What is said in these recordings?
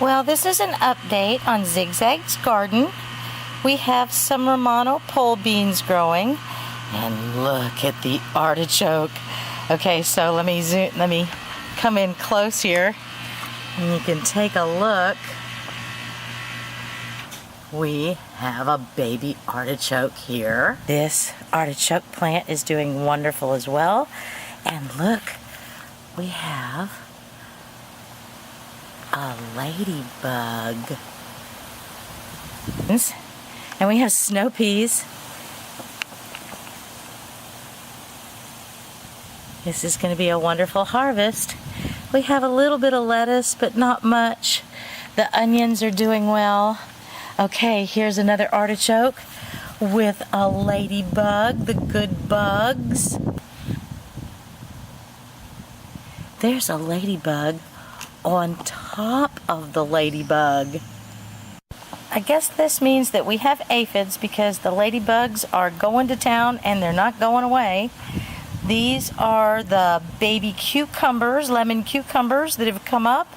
Well, this is an update on Zigzag's garden. We have some Romano pole beans growing, and look at the artichoke. Okay, so let me come in close here, and you can take a look. We have a baby artichoke here. This artichoke plant is doing wonderful as well. And look, we have a ladybug. And we have snow peas. This is going to be a wonderful harvest. We have a little bit of lettuce, but not much. The onions are doing well. Okay, here's another artichoke with a ladybug, the good bugs. There's a ladybug on top of the ladybug. I guess this means that we have aphids because the ladybugs are going to town and they're not going away. These are the baby cucumbers, lemon cucumbers that have come up,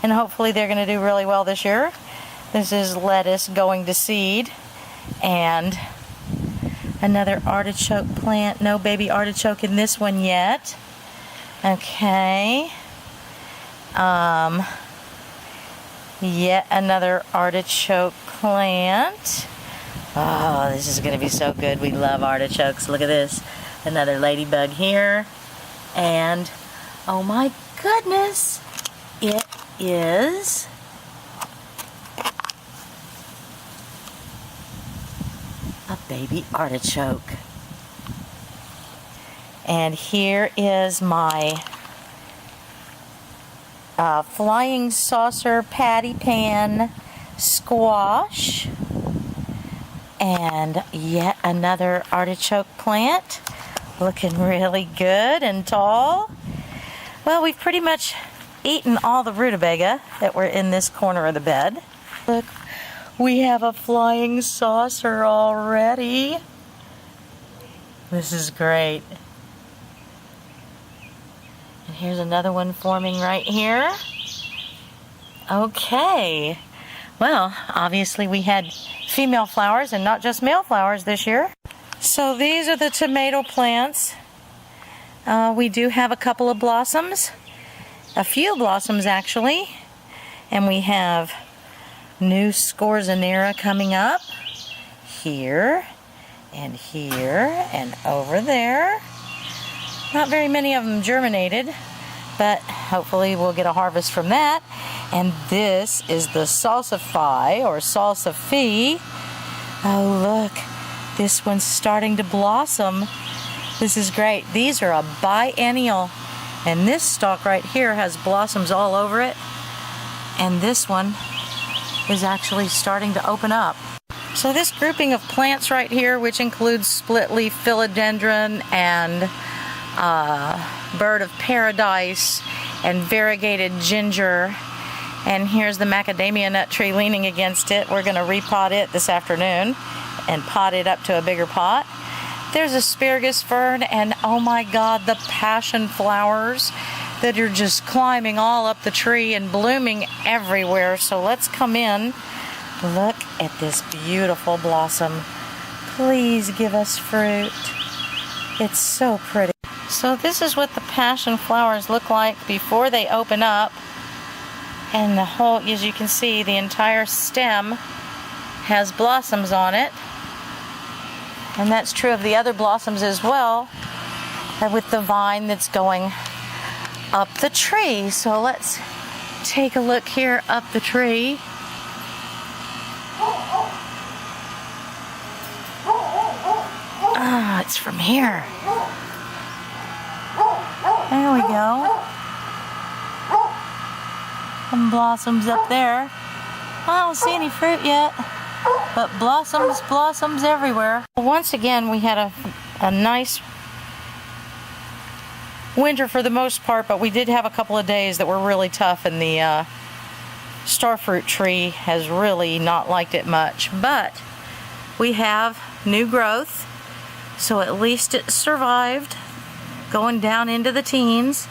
and hopefully they're going to do really well this year. This is lettuce going to seed, and another artichoke plant. No baby artichoke in this one yet. Okay. Yet another artichoke plant. Oh, this is going to be so good. We love artichokes. Look at this. Another ladybug here. And, oh my goodness, it is a baby artichoke. And here is my flying saucer patty pan squash. And yet another artichoke plant. Looking really good and tall. Well, we've pretty much eaten all the rutabaga that were in this corner of the bed. Look, we have a flying saucer already. This is great. And here's another one forming right here. Okay. Well, obviously we had female flowers and not just male flowers this year. So these are the tomato plants. We do have a couple of blossoms. A few blossoms actually. And we have new scorzonera coming up. Here and over there. Not very many of them germinated, but hopefully we'll get a harvest from that. And this is the salsify or salsify. Oh look, this one's starting to blossom. This is great. These are a biennial, and this stalk right here has blossoms all over it, and this one is actually starting to open up. So this grouping of plants right here, which includes split leaf philodendron and bird of paradise and variegated ginger, and here's the macadamia nut tree leaning against it. We're going to repot it this afternoon and pot it up to a bigger pot. There's asparagus fern, and oh my God, the passion flowers that are just climbing all up the tree and blooming everywhere. So let's come in. Look at this beautiful blossom. Please give us fruit. It's so pretty. So this is what the passion flowers look like before they open up. And the whole, as you can see, the entire stem has blossoms on it. And that's true of the other blossoms as well, and with the vine that's going up the tree. So let's take a look here up the tree. Ah, it's from here. There we go. Some blossoms up there. I don't see any fruit yet, but blossoms everywhere. Once again, we had a nice winter for the most part, but we did have a couple of days that were really tough, and the starfruit tree has really not liked it much. But we have new growth, so at least it survived going down into the teens.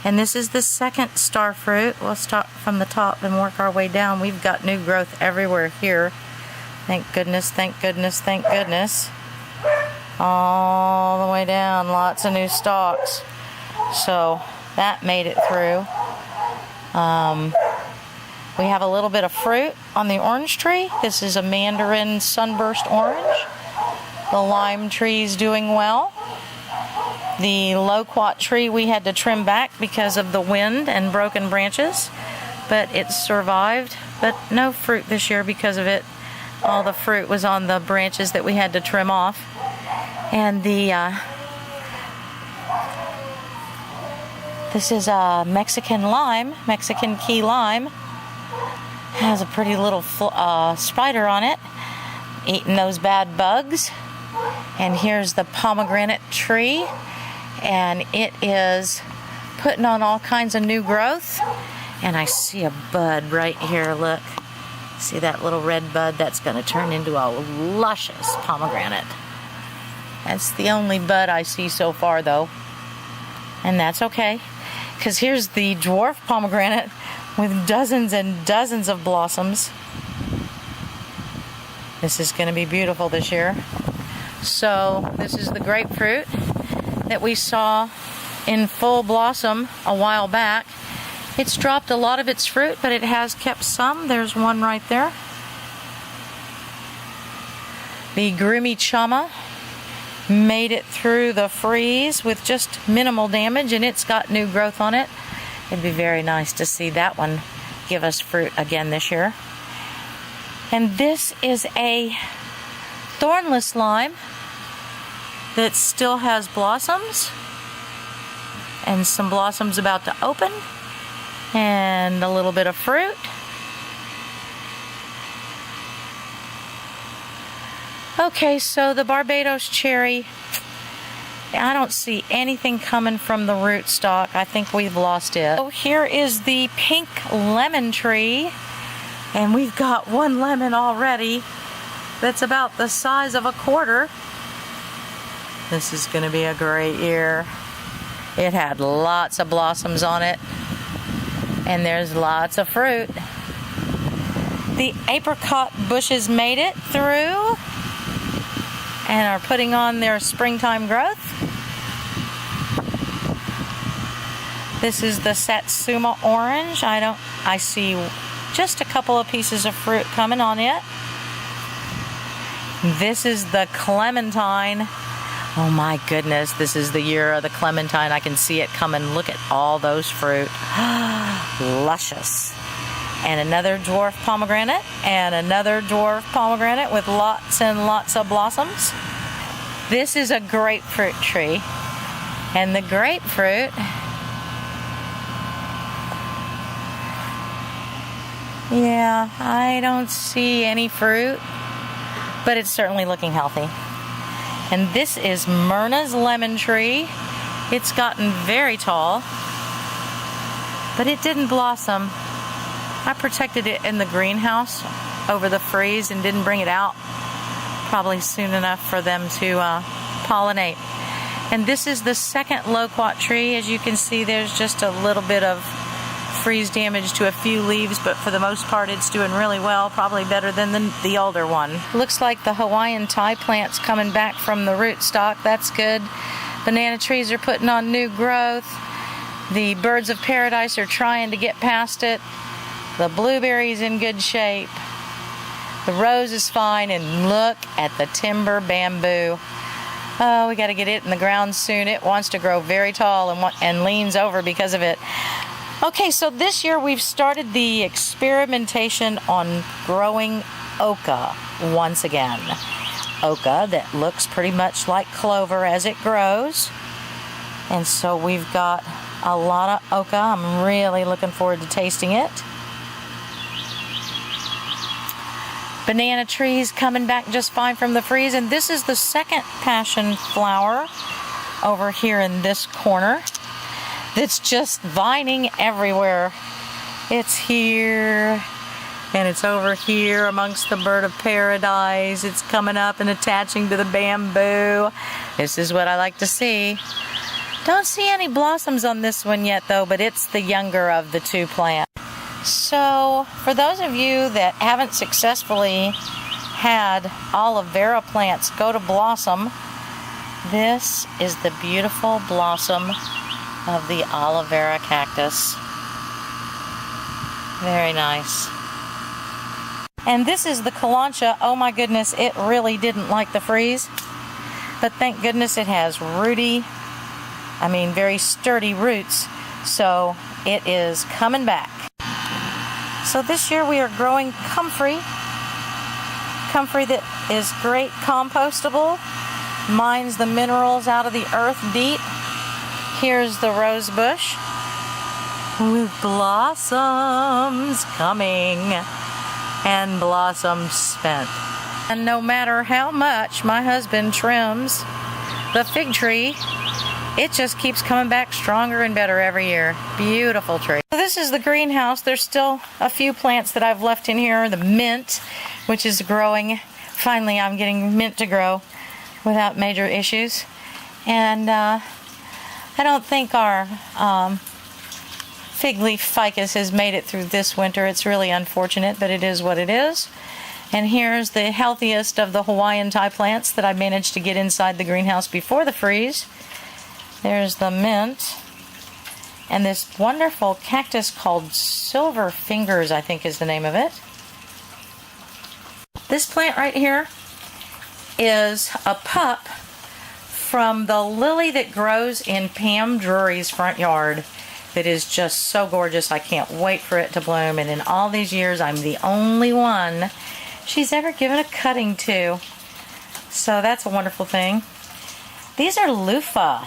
And this is the second star fruit. We'll start from the top and work our way down. We've got new growth everywhere here. Thank goodness, thank goodness, thank goodness. All the way down, lots of new stalks. So that made it through. We have a little bit of fruit on the orange tree. This is a mandarin sunburst orange. The lime tree's doing well. The loquat tree we had to trim back because of the wind and broken branches, but it survived. But no fruit this year because of it. All the fruit was on the branches that we had to trim off. And this is a Mexican lime, Mexican key lime. Has a pretty little spider on it, eating those bad bugs. And here's the pomegranate tree, and it is putting on all kinds of new growth. And I see a bud right here, look. See that little red bud? That's going to turn into a luscious pomegranate. That's the only bud I see so far, though. And that's okay, because here's the dwarf pomegranate with dozens and dozens of blossoms. This is going to be beautiful this year. So this is the grapefruit that we saw in full blossom a while back. It's dropped a lot of its fruit, but it has kept some. There's one right there. The Grimmichama made it through the freeze with just minimal damage, and it's got new growth on it. It'd be very nice to see that one give us fruit again this year. And this is a thornless lime that still has blossoms, and some blossoms about to open, and a little bit of fruit. Okay, so the Barbados cherry, I don't see anything coming from the rootstock. I think we've lost it. So here is the pink lemon tree, and we've got one lemon already that's about the size of a quarter. This is going to be a great year. It had lots of blossoms on it, and there's lots of fruit. The apricot bushes made it through and are putting on their springtime growth. This is the Satsuma orange. I see just a couple of pieces of fruit coming on it. This is the clementine. Oh my goodness, this is the year of the clementine. I can see it coming. Look at all those fruit. Luscious. And another dwarf pomegranate, and another dwarf pomegranate with lots and lots of blossoms. This is a grapefruit tree. And the grapefruit, yeah, I don't see any fruit, but it's certainly looking healthy. And this is Myrna's lemon tree. It's gotten very tall, but it didn't blossom. I protected it in the greenhouse over the freeze and didn't bring it out probably soon enough for them to pollinate. And this is the second loquat tree. As you can see, there's just a little bit of freeze damage to a few leaves, but for the most part it's doing really well, probably better than the older one. Looks like the Hawaiian Thai plant's coming back from the rootstock. That's good. Banana trees are putting on new growth. The birds of paradise are trying to get past it. The blueberry's in good shape. The rose is fine, and look at the timber bamboo. Oh, we got to get it in the ground soon. It wants to grow very tall and leans over because of it. Okay, so this year we've started the experimentation on growing oca once again. Oca that looks pretty much like clover as it grows. And so we've got a lot of oca. I'm really looking forward to tasting it. Banana trees coming back just fine from the freeze. And this is the second passion flower over here in this corner that's just vining everywhere. It's here, and it's over here amongst the bird of paradise. It's coming up and attaching to the bamboo. This is what I like to see. Don't see any blossoms on this one yet though, but it's the younger of the two plants. So for those of you that haven't successfully had aloe vera plants go to blossom, this is the beautiful blossom of the aloe vera cactus. Very nice. And this is the kalanchoe. Oh my goodness, it really didn't like the freeze. But thank goodness it has very sturdy roots. So it is coming back. So this year we are growing comfrey. Comfrey that is great compostable. Mines the minerals out of the earth deep. Here's the rose bush with blossoms coming and blossoms spent. And no matter how much my husband trims the fig tree, it just keeps coming back stronger and better every year. Beautiful tree. So this is the greenhouse. There's still a few plants that I've left in here. The mint, which is growing. Finally, I'm getting mint to grow without major issues. And I don't think our fig leaf ficus has made it through this winter. It's really unfortunate, but it is what it is. And here's the healthiest of the Hawaiian Thai plants that I managed to get inside the greenhouse before the freeze. There's the mint. And this wonderful cactus called Silver Fingers, I think is the name of it. This plant right here is a pup from the lily that grows in Pam Drury's front yard that is just so gorgeous. I can't wait for it to bloom. And in all these years, I'm the only one she's ever given a cutting to. So that's a wonderful thing. These are loofah.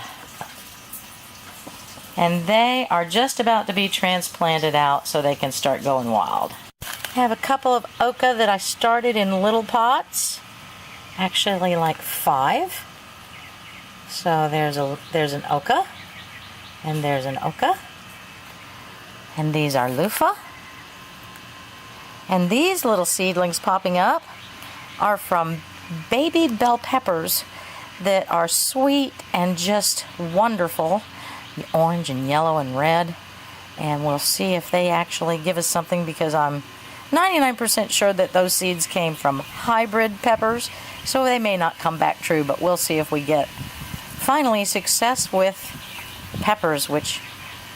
And they are just about to be transplanted out so they can start going wild. I have a couple of oca that I started in little pots. Actually like 5. So there's an oca. And there's an oca. And these are loofah. And these little seedlings popping up are from baby bell peppers that are sweet and just wonderful. Orange and yellow and red. And we'll see if they actually give us something, because I'm 99% sure that those seeds came from hybrid peppers. So they may not come back true, but we'll see if we get finally success with peppers, which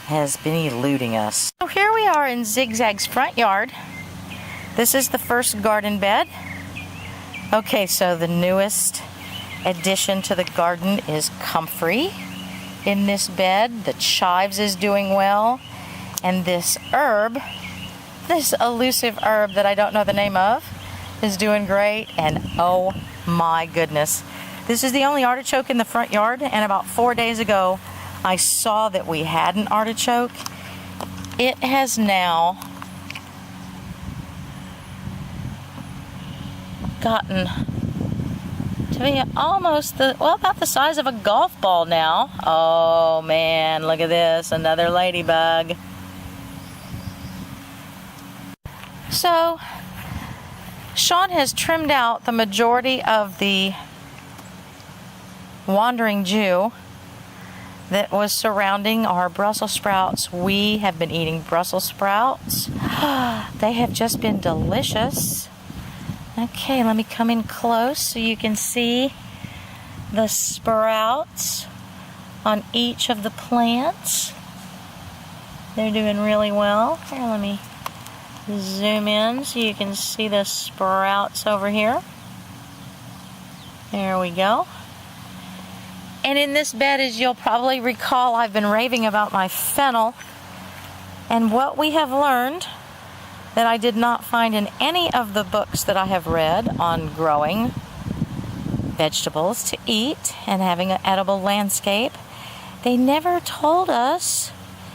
has been eluding us. So here we are in Zigzag's front yard. This is the first garden bed. Okay, so the newest addition to the garden is comfrey in this bed. The chives is doing well. And this herb, this elusive herb that I don't know the name of, is doing great. And oh my goodness, this is the only artichoke in the front yard. And about 4 days ago, I saw that we had an artichoke. It has now gotten to be almost about the size of a golf ball now. Oh man, look at this, another ladybug. So Sean has trimmed out the majority of the wandering Jew that was surrounding our Brussels sprouts. We have been eating Brussels sprouts. They have just been delicious. Okay, let me come in close so you can see the sprouts on each of the plants. They're doing really well. Here, let me zoom in so you can see the sprouts over here. There we go. And in this bed, as you'll probably recall, I've been raving about my fennel. And what we have learned that I did not find in any of the books that I have read on growing vegetables to eat and having an edible landscape, they never told us,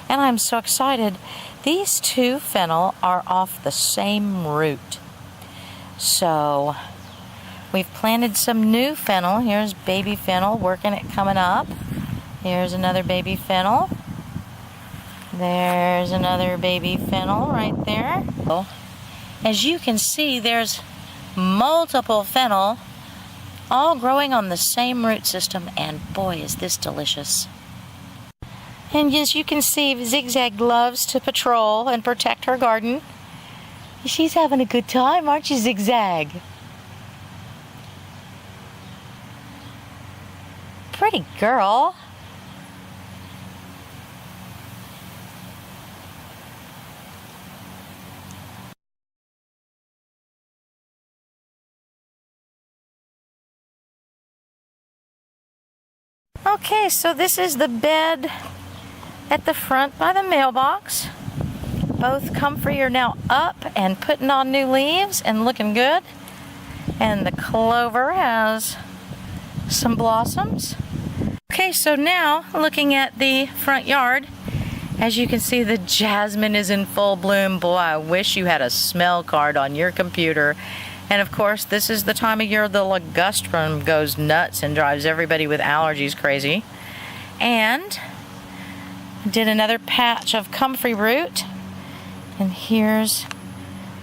and I'm so excited, these two fennel are off the same root. So we've planted some new fennel. Here's baby fennel, working it coming up. Here's another baby fennel. There's another baby fennel right there. As you can see, there's multiple fennel all growing on the same root system, and boy, is this delicious. And as you can see, Zigzag loves to patrol and protect her garden. She's having a good time, aren't you, Zigzag? Pretty girl. Okay, so this is the bed at the front by the mailbox. Both comfrey are now up and putting on new leaves and looking good. And the clover has some blossoms. Okay, so now looking at the front yard, as you can see, the jasmine is in full bloom. Boy, I wish you had a smell card on your computer. And of course, this is the time of year the ligustrum goes nuts and drives everybody with allergies crazy. And did another patch of comfrey root. And here's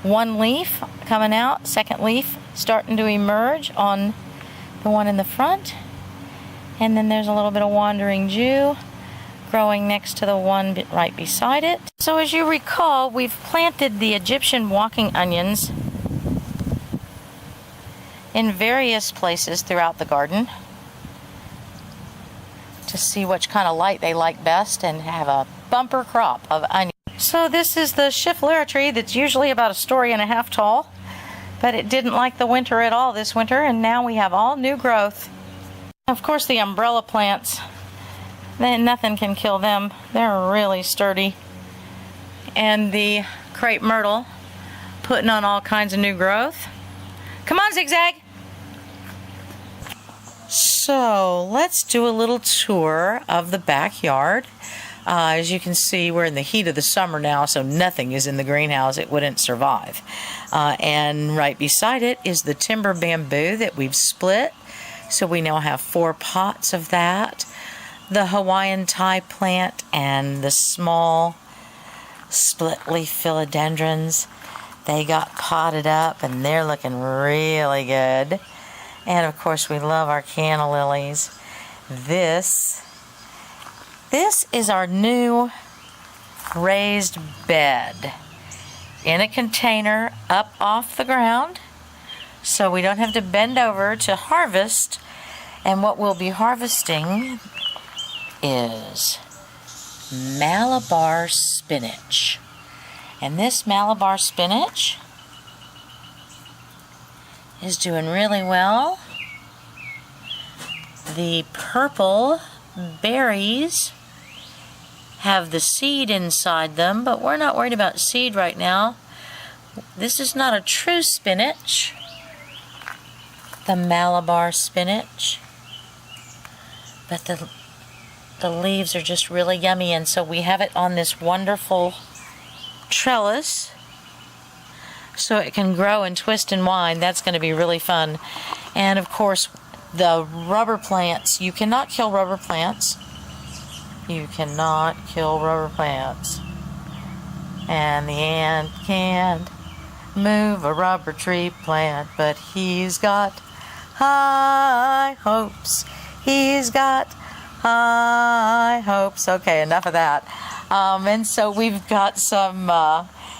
one leaf coming out, second leaf starting to emerge on the one in the front. And then there's a little bit of wandering Jew growing next to the one right beside it. So as you recall, we've planted the Egyptian walking onions in various places throughout the garden to see which kind of light they like best and have a bumper crop of onions. So this is the Schefflera tree that's usually about 1.5 stories tall, but it didn't like the winter at all this winter, and now we have all new growth. Of course, the umbrella plants, then nothing can kill them. They're really sturdy. And the crepe myrtle putting on all kinds of new growth. Come on, Zigzag. So let's do a little tour of the backyard. As you can see, we're in the heat of the summer now, so nothing is in the greenhouse. It wouldn't survive. And right beside it is the timber bamboo that we've split. So we now have 4 pots of that. The Hawaiian Thai plant and the small split leaf philodendrons. They got potted up and they're looking really good. And of course we love our canna lilies. This is our new raised bed in a container up off the ground, so we don't have to bend over to harvest. And what we'll be harvesting is Malabar spinach. And this Malabar spinach is doing really well. The purple berries have the seed inside them, but we're not worried about seed right now. This is not a true spinach, the Malabar spinach, but the leaves are just really yummy, and so we have it on this wonderful trellis so it can grow and twist and wind. That's going to be really fun. And of course, the rubber plants, you cannot kill rubber plants. You cannot kill rubber plants. And the ant can't move a rubber tree plant, but he's got high hopes. He's got high hopes. Okay, enough of that. And so we've got some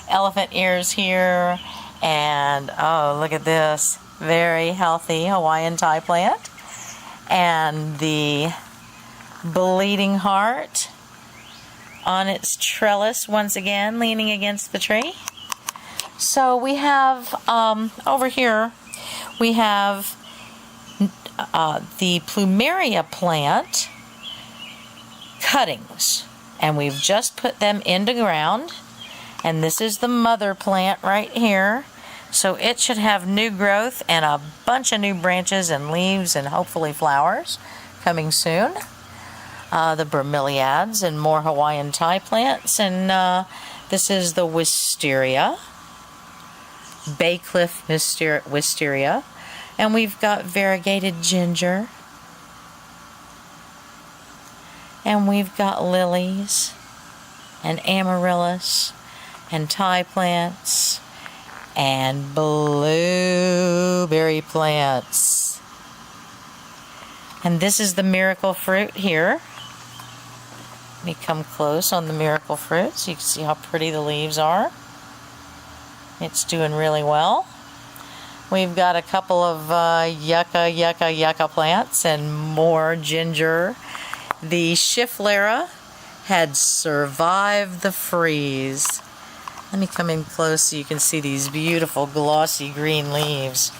elephant ears here, and oh, look at this very healthy Hawaiian Thai plant, and the bleeding heart on its trellis once again leaning against the tree. So we have over here we have the plumeria plant cuttings, and we've just put them into ground, and this is the mother plant right here. So it should have new growth and a bunch of new branches and leaves and hopefully flowers coming soon. The bromeliads and more Hawaiian Thai plants, and this is the wisteria, Baycliff wisteria, and we've got variegated ginger, and we've got lilies and amaryllis and Thai plants and blueberry plants. And this is the miracle fruit here. Let me come close on the miracle fruit so you can see how pretty the leaves are. It's doing really well. We've got a couple of yucca plants and more ginger. The Schefflera had survived the freeze. Let me come in close so you can see these beautiful glossy green leaves.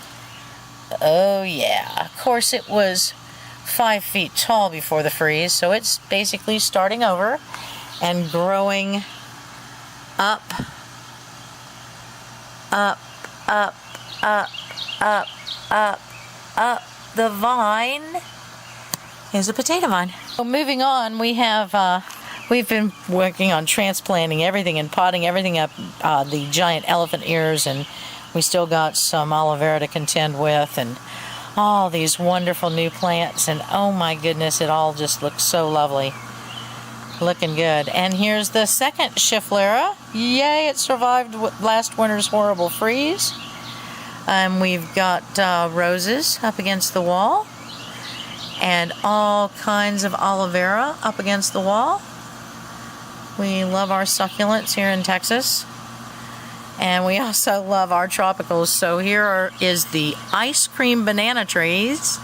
Oh yeah, of course it was 5 feet tall before the freeze, so it's basically starting over and growing up, up, up, up, up, up, up the vine is a potato vine. So moving on, we have we've been working on transplanting everything and potting everything up, the giant elephant ears, and we still got some aloe vera to contend with, and all these wonderful new plants, and oh my goodness, it all just looks so lovely. Looking good. And here's the second Schefflera. Yay, it survived last winter's horrible freeze. We've got roses up against the wall, and all kinds of aloe vera up against the wall. We love our succulents here in Texas. And we also love our tropicals. So here is the ice cream banana trees.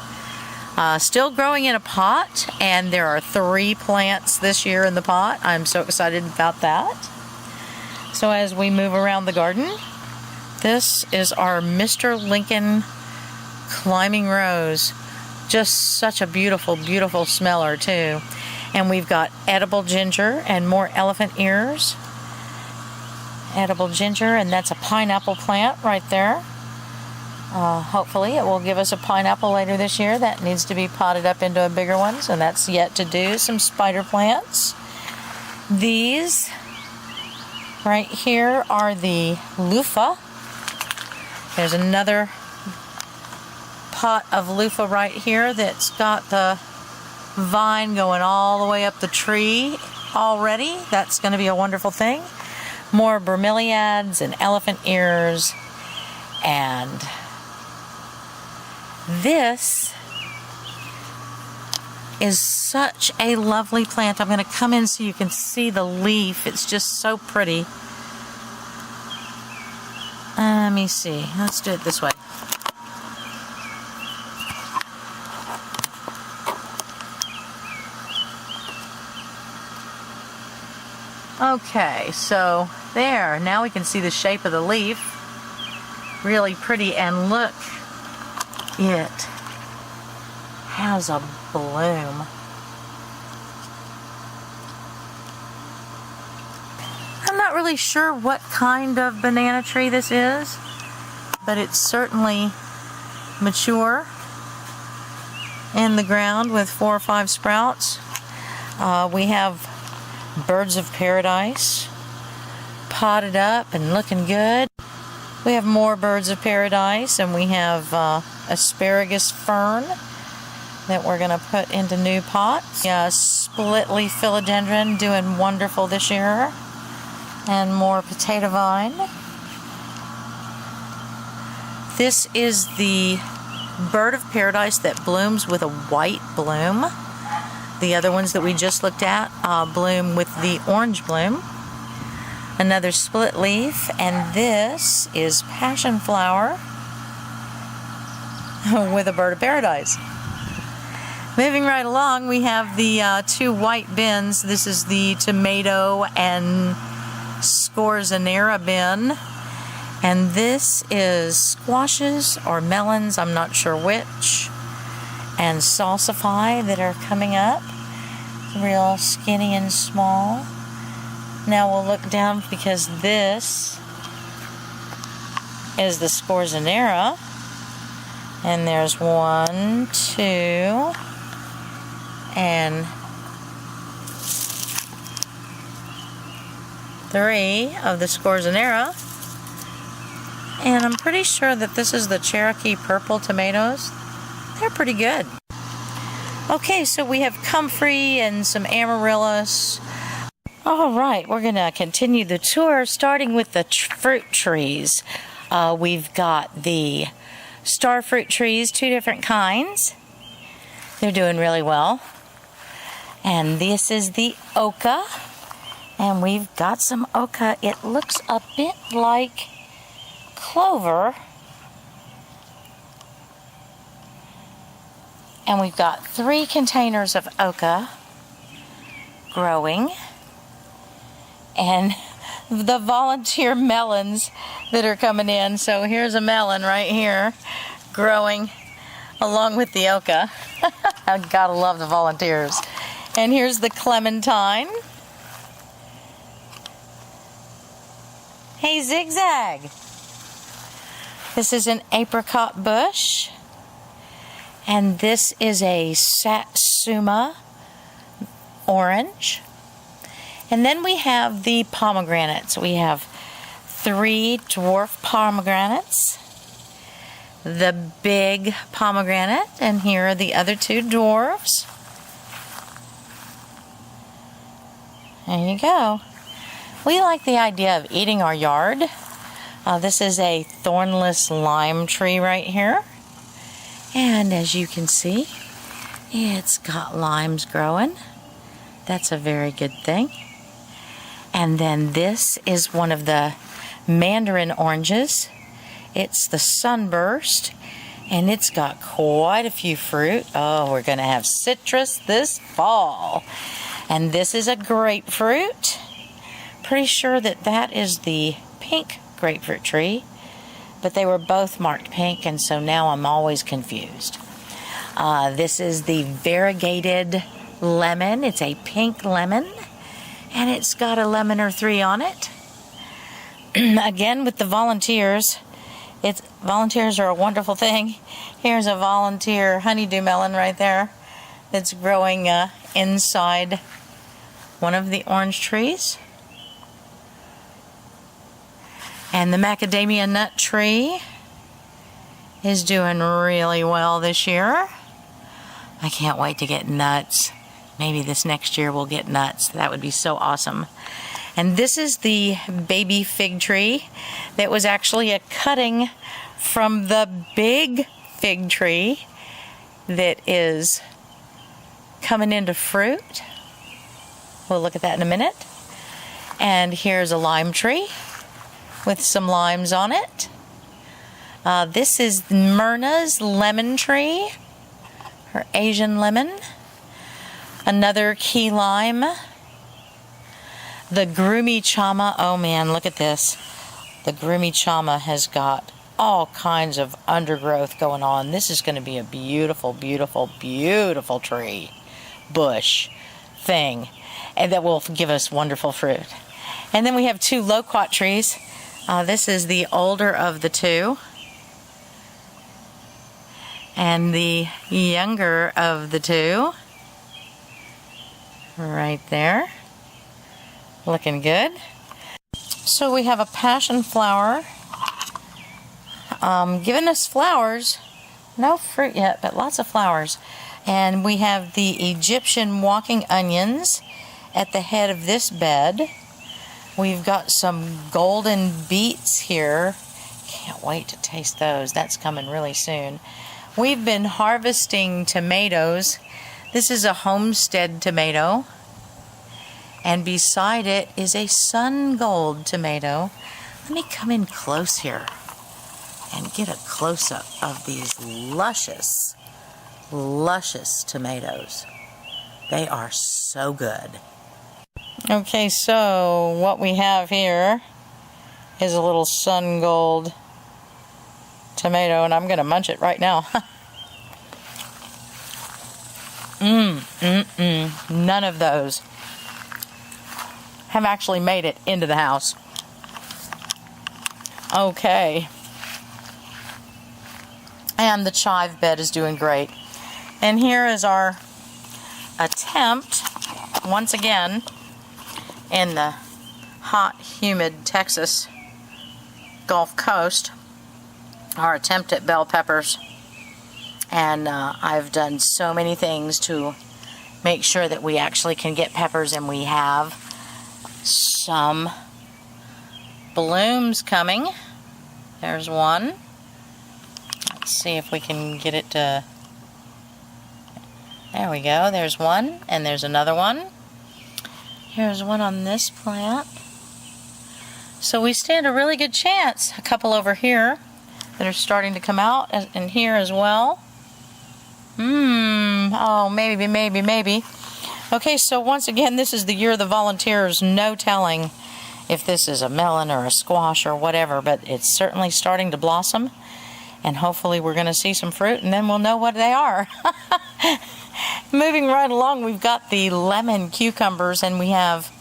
Still growing in a pot, and there are 3 plants this year in the pot. I'm so excited about that. So as we move around the garden, this is our Mr. Lincoln Climbing Rose. Just such a beautiful, beautiful smeller too. And we've got edible ginger and more elephant ears. Edible ginger, and that's a pineapple plant right there. Hopefully it will give us a pineapple later this year. That needs to be potted up into a bigger one, so that's yet to do. Some spider plants. These right here are the loofah. There's another pot of loofah right here that's got the vine going all the way up the tree already. That's going to be a wonderful thing. More bromeliads and elephant ears, and this is such a lovely plant. I'm going to come in so you can see the leaf. It's just so pretty. Let me see. Let's do it this way. Okay, so there. Now we can see the shape of the leaf. Really pretty, and look. It has a bloom. I'm not really sure what kind of banana tree this is, but it's certainly mature in the ground with 4 or 5 sprouts. We have birds of paradise potted up and looking good. We have more birds of paradise, and we have asparagus fern that we're going to put into new pots. Split leaf philodendron doing wonderful this year, and more potato vine. This is the bird of paradise that blooms with a white bloom. The other ones that we just looked at bloom with the orange bloom. Another split leaf, and this is passion flower with a bird of paradise. Moving right along, we have the 2 white bins. This is the tomato and scorzonera bin, and this is squashes or melons, I'm not sure which, and salsify that are coming up, real skinny and small. Now we'll look down, because this is the scorzonera, and there's 1, 2, and 3 of the scorzonera, and I'm pretty sure that this is the Cherokee purple tomatoes. They're pretty good. Okay, so we have comfrey and some amaryllis. All right, we're going to continue the tour, starting with the fruit trees. We've got the star fruit trees, 2 different kinds. They're doing really well. And this is the oca. And we've got some oca. It looks a bit like clover. And we've got 3 containers of oca growing. And the volunteer melons that are coming in. So here's a melon right here growing along with the oca. I gotta love the volunteers. And here's the clementine. Hey, Zigzag. This is an apricot bush. And this is a satsuma orange. And then we have the pomegranates. We have 3 dwarf pomegranates, the big pomegranate, and here are the other 2 dwarfs. There you go. We like the idea of eating our yard. This is a thornless lime tree right here. And as you can see, it's got limes growing. That's a very good thing. And then this is one of the mandarin oranges. It's the sunburst, and it's got quite a few fruit. Oh, we're going to have citrus this fall. And this is a grapefruit. Pretty sure that that is the pink grapefruit tree, but they were both marked pink, and so now I'm always confused. This is the variegated lemon. It's a pink lemon, and it's got a lemon or 3 on it. Again, with the volunteers, volunteers are a wonderful thing. Here's a volunteer honeydew melon right there that's growing inside one of the orange trees. And the macadamia nut tree is doing really well this year. I can't wait to get nuts. Maybe this next year we'll get nuts. That would be so awesome. And this is the baby fig tree that was actually a cutting from the big fig tree that is coming into fruit. We'll look at that in a minute. And here's a lime tree with some limes on it. This is Myrna's lemon tree, her Asian lemon. Another key lime. The Grumi Chama. Oh man, look at this. The Grumi Chama has got all kinds of undergrowth going on. This is going to be a beautiful, beautiful, beautiful tree, bush, thing, and that will give us wonderful fruit. And then we have 2 loquat trees. This is the older of the 2, and the younger of the 2. Right there. Looking good. So we have a passion flower giving us flowers. No fruit yet, but lots of flowers. And we have the Egyptian walking onions at the head of this bed. We've got some golden beets here. Can't wait to taste those. That's coming really soon. We've been harvesting tomatoes. This is a homestead tomato. And beside it is a sun gold tomato. Let me come in close here and get a close-up of these luscious, luscious tomatoes. They are so good. Okay, so what we have here is a little sun gold tomato, and I'm going to munch it right now. None of those have actually made it into the house. Okay. And the chive bed is doing great. And here is our attempt, once again, in the hot, humid Texas Gulf Coast, our attempt at bell peppers. And I've done so many things to make sure that we actually can get peppers, and we have some blooms coming. There's one. Let's see if we can get it to... There we go. There's one, and there's another one. Here's one on this plant. So we stand a really good chance. A couple over here that are starting to come out, and here as well. Oh, maybe. Okay, so once again, this is the year of the volunteers. No telling if this is a melon or a squash or whatever, but it's certainly starting to blossom. And hopefully we're going to see some fruit, and then we'll know what they are. Moving right along, we've got the lemon cucumbers, and we have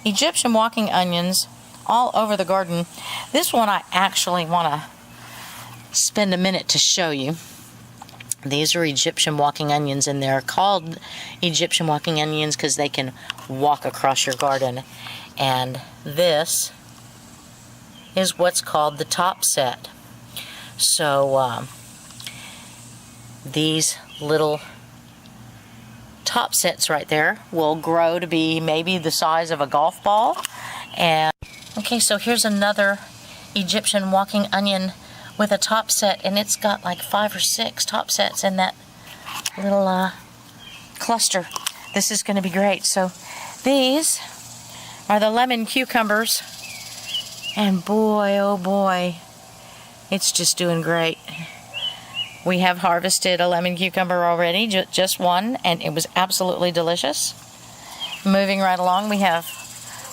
Egyptian walking onions all over the garden. This one I actually want to spend a minute to show you. These are Egyptian walking onions, and they're called Egyptian walking onions because they can walk across your garden. And this is what's called the top set. So these little top sets right there will grow to be maybe the size of a golf ball. And okay, so here's another Egyptian walking onion with a top set, and it's got like 5 or 6 top sets in that little cluster. This is going to be great. So these are the lemon cucumbers, and boy, oh boy, it's just doing great. We have harvested a lemon cucumber already, just one, and it was absolutely delicious. Moving right along, we have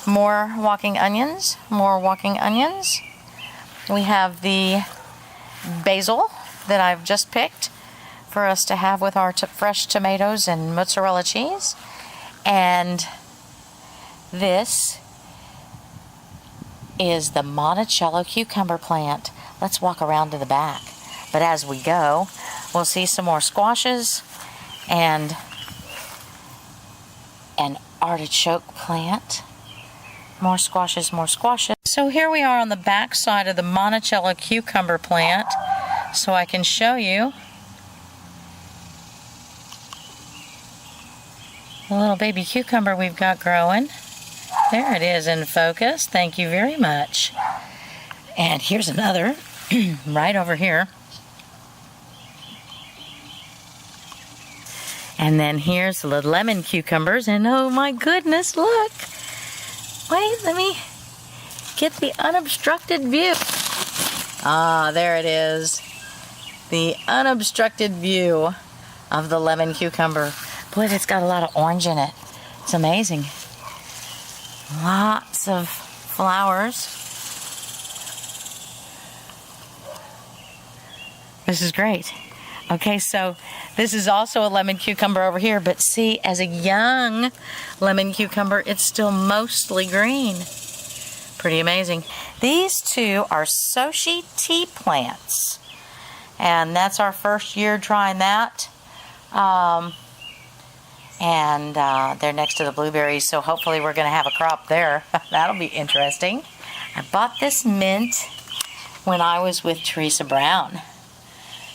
more walking onions. We have the basil that I've just picked for us to have with our fresh tomatoes and mozzarella cheese. And this is the Monticello cucumber plant. Let's walk around to the back. But as we go, we'll see some more squashes and an artichoke plant. More squashes. So here we are on the back side of the Monticello cucumber plant, so I can show you the little baby cucumber we've got growing. There it is in focus. Thank you very much. And here's another right over here. And then here's the lemon cucumbers, and oh my goodness, look! Wait, let me get the unobstructed view. Ah, there it is. The unobstructed view of the lemon cucumber. Boy, it's got a lot of orange in it. It's amazing. Lots of flowers. This is great. Okay, so this is also a lemon cucumber over here, but see, as a young lemon cucumber, it's still mostly green. Pretty amazing. These two are Sochi tea plants, and that's our first year trying that. And they're next to the blueberries, so hopefully we're going to have a crop there. That'll be interesting. I bought this mint when I was with Teresa Brown.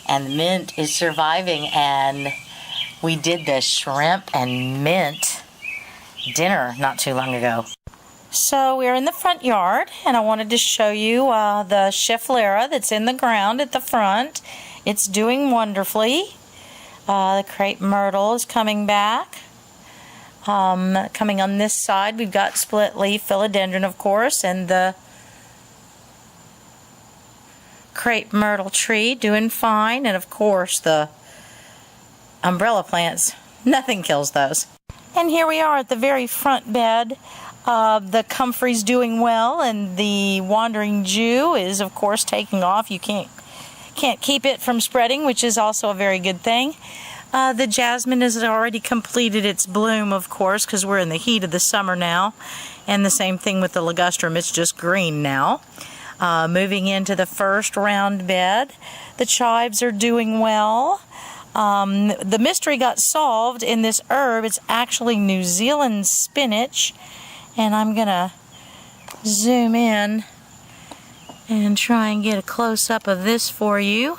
And the mint is surviving, and we did the shrimp and mint dinner not too long ago. So we're in the front yard, and I wanted to show you the Schefflera that's in the ground at the front. It's doing wonderfully. The crepe myrtle is coming back. Coming on this side, we've got split leaf philodendron, of course, and the crepe myrtle tree doing fine, and of course the umbrella plants, nothing kills those. And here we are at the very front bed. The comfrey's doing well, and the wandering Jew is of course taking off. You can't keep it from spreading, which is also a very good thing. The jasmine has already completed its bloom, of course, because we're in the heat of the summer now, and the same thing with the ligustrum. It's just green now. Moving into the first round bed, the chives are doing well. The mystery got solved in this herb. It's actually New Zealand spinach, and I'm gonna zoom in and try and get a close-up of this for you.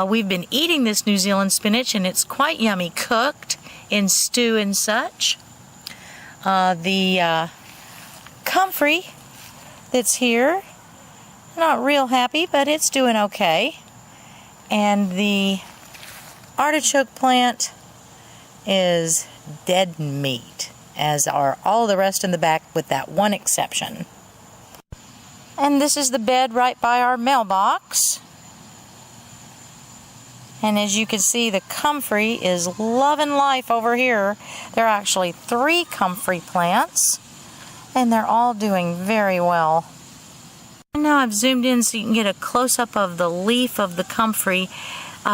We've been eating this New Zealand spinach, and it's quite yummy cooked in stew and such. The comfrey that's here, not real happy, but it's doing okay. And the artichoke plant is dead meat, as are all the rest in the back with that one exception. And this is the bed right by our mailbox. And as you can see, the comfrey is loving life over here. There are actually 3 comfrey plants, and they're all doing very well. And now I've zoomed in so you can get a close-up of the leaf of the comfrey.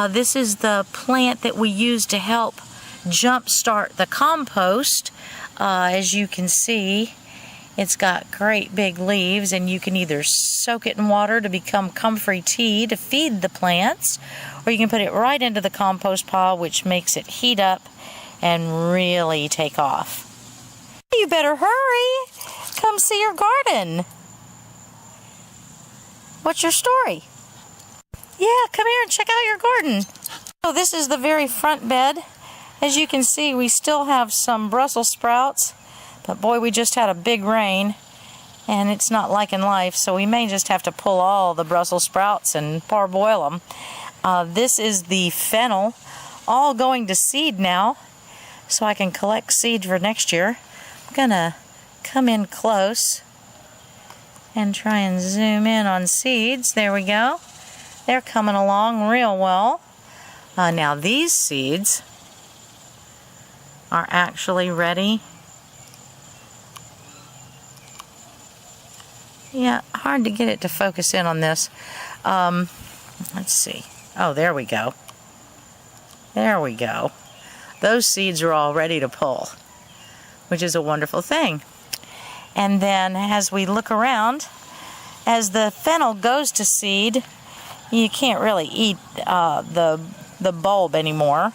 This is the plant that we use to help jumpstart the compost. As you can see, it's got great big leaves, and you can either soak it in water to become comfrey tea to feed the plants, or you can put it right into the compost pile, which makes it heat up and really take off. You better hurry. Come see your garden. What's your story? Yeah, come here and check out your garden. So this is the very front bed. As you can see, we still have some Brussels sprouts, but boy, we just had a big rain, and it's not liking life, so we may just have to pull all the Brussels sprouts and parboil them. This is the fennel, all going to seed now, so I can collect seed for next year. I'm gonna come in close and try and zoom in on seeds. There we go. They're coming along real well. Now these seeds are actually ready. Yeah, hard to get it to focus in on this. Let's see. Oh, there we go. There we go. Those seeds are all ready to pull, which is a wonderful thing. And then as we look around, as the fennel goes to seed, you can't really eat the bulb anymore.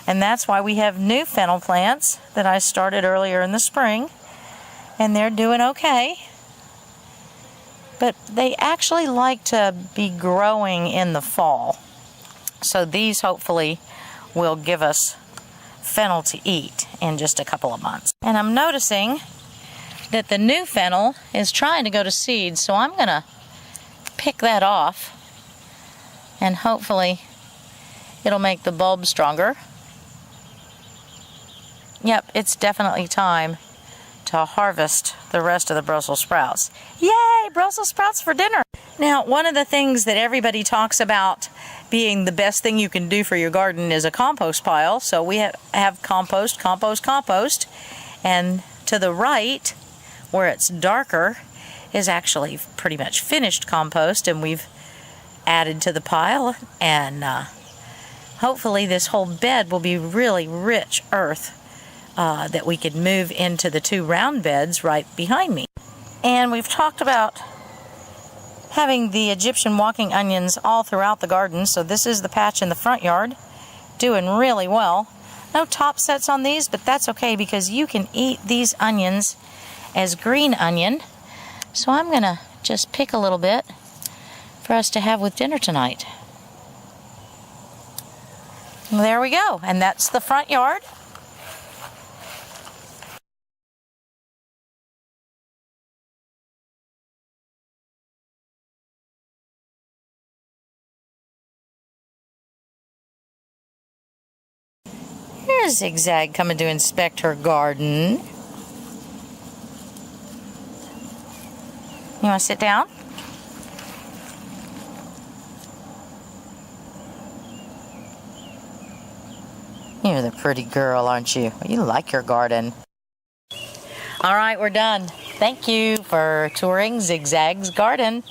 And that's why we have new fennel plants that I started earlier in the spring, and they're doing okay. But they actually like to be growing in the fall. So these hopefully will give us fennel to eat in just a couple of months. And I'm noticing that the new fennel is trying to go to seed, so I'm gonna pick that off, and hopefully it'll make the bulb stronger. Yep, it's definitely time to harvest the rest of the Brussels sprouts. Yay, Brussels sprouts for dinner! Now, one of the things that everybody talks about being the best thing you can do for your garden is a compost pile. So we have compost, and to the right, where it's darker, is actually pretty much finished compost, and we've added to the pile, and hopefully this whole bed will be really rich earth that we could move into the 2 round beds right behind me. And we've talked about having the Egyptian walking onions all throughout the garden, so this is the patch in the front yard, doing really well. No top sets on these, but that's okay because you can eat these onions as green onion. So I'm gonna just pick a little bit for us to have with dinner tonight. There we go, and that's the front yard. Here's Zigzag coming to inspect her garden. You want to sit down? You're the pretty girl, aren't you? You like your garden. All right, we're done. Thank you for touring Zigzag's garden.